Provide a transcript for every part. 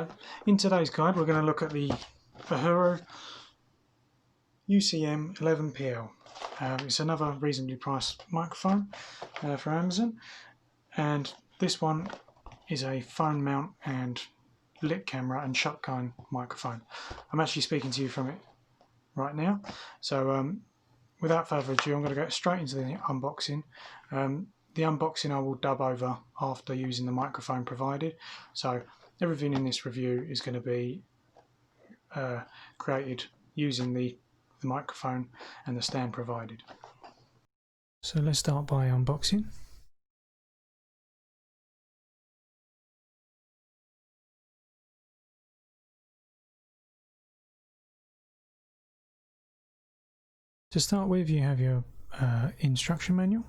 Hello, in today's guide we're going to look at the Uhuru UMC 11PL. It's another reasonably priced microphone for Amazon, and this one is a phone mount and lit camera and shotgun microphone. I'm actually speaking to you from it right now, so without further ado I'm going to go straight into the unboxing. The unboxing I will dub over after using the microphone provided, so everything in this review is going to be created using the microphone and the stand provided. So let's start by unboxing. To start with, you have your instruction manual.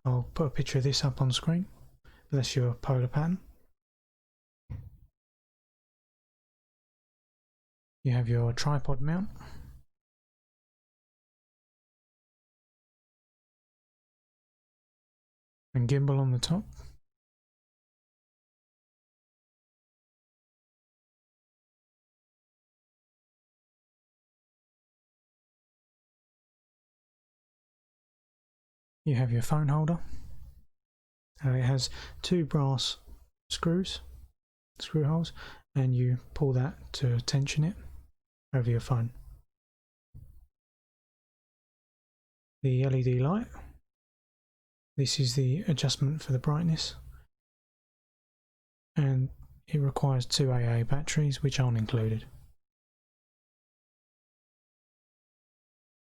I'll put a picture of this up on screen. That's your polar pattern. You have your tripod mount. And gimbal on the top. You have your phone holder. It has two brass screw holes, and you pull that to tension it over your phone. The LED light. This is the adjustment for the brightness, and it requires two AA batteries, which aren't included.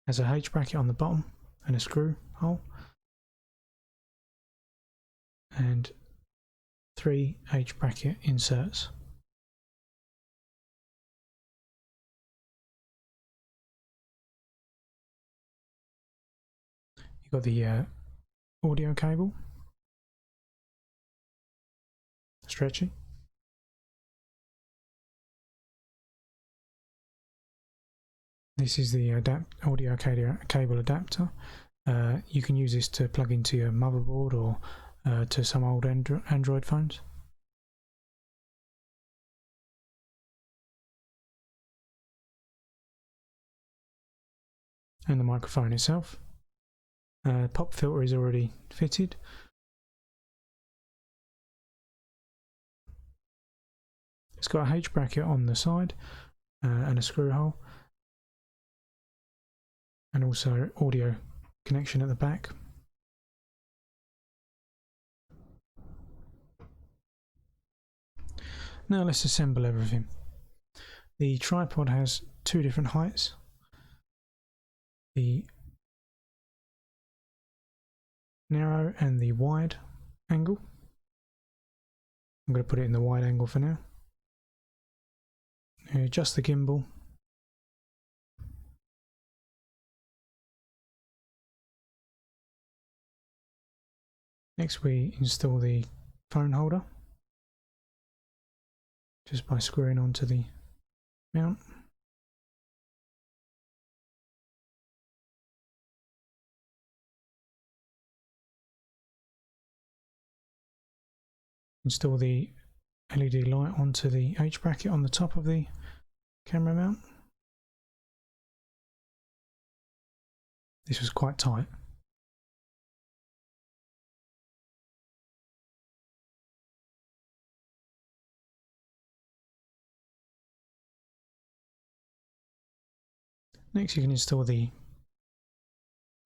Has a H bracket on the bottom and a screw hole, and 3 H bracket inserts. You've got the audio cable, stretchy. This is the audio cable adapter. You can use this to plug into your motherboard or to some old Android phones. And the microphone itself. Pop filter is already fitted. It's got a H bracket on the side and a screw hole, and also audio connection at the back. Now let's assemble everything. The tripod has two different heights. The narrow and the wide angle. I'm going to put it in the wide angle for now. Adjust the gimbal. Next we install the phone holder just by screwing onto the mount. Install the LED light onto the H bracket on the top of the camera mount. This was quite tight. Next you can install the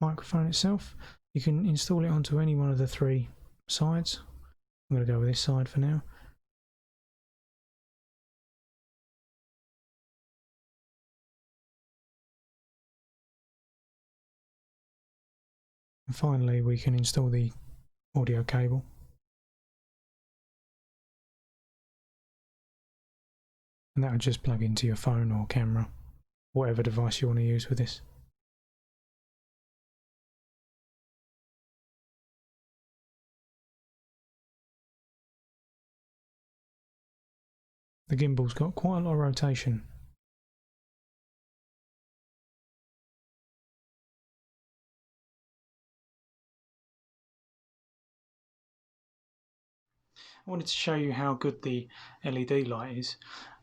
microphone itself. You can install it onto any one of the three sides. I'm going to go with this side for now. And finally we can install the audio cable. And that would just plug into your phone or camera, whatever device you want to use with this. The gimbal's got quite a lot of rotation. I wanted to show you how good the LED light is.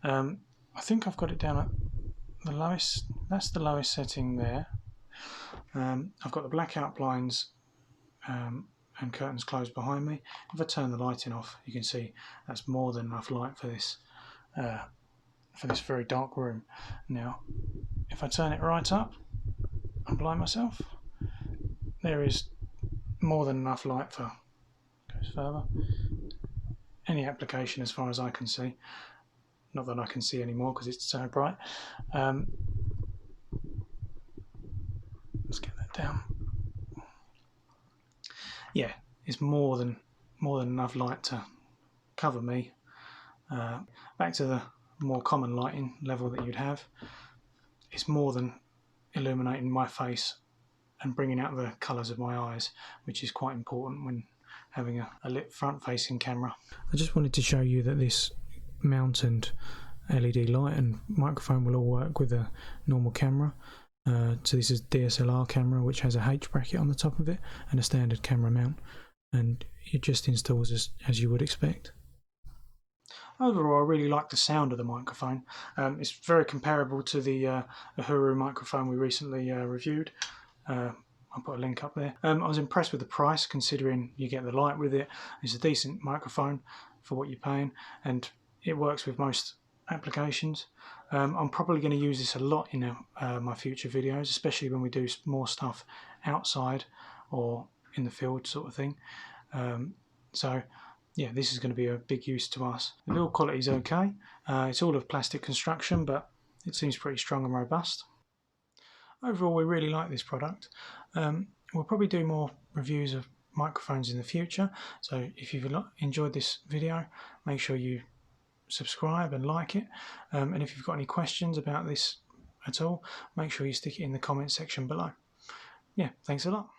I think I've got it down at the lowest. That's the lowest setting there. I've got the blackout blinds and curtains closed behind me. If I turn the lighting off, you can see that's more than enough light for this very dark room. Now, if I turn it right up and blind myself, there is more than enough light for goes further. Any application as far as I can see. Not that I can see anymore because it's so bright. Let's get that down. Yeah, it's more than enough light to cover me. Back to the more common lighting level that you'd have. It's more than illuminating my face and bringing out the colours of my eyes, which is quite important when having a lit front-facing camera. I just wanted to show you that this mount and LED light and microphone will all work with a normal camera. So this is DSLR camera, which has a H bracket on the top of it and a standard camera mount, and it just installs as you would expect. Overall, I really like the sound of the microphone. It's very comparable to the Uhuru microphone we recently reviewed. I'll put a link up there. I was impressed with the price, considering you get the light with it. It's a decent microphone for what you're paying, and it works with most applications. I'm probably going to use this a lot in my future videos, especially when we do more stuff outside or in the field sort of thing. So yeah, this is going to be a big use to us. The build quality is okay. It's all of plastic construction, but it seems pretty strong and robust. Overall, we really like this product. We'll probably do more reviews of microphones in the future, so if you've enjoyed this video, make sure you subscribe and like it, and if you've got any questions about this at all, make sure you stick it in the comment section below. Yeah, thanks a lot.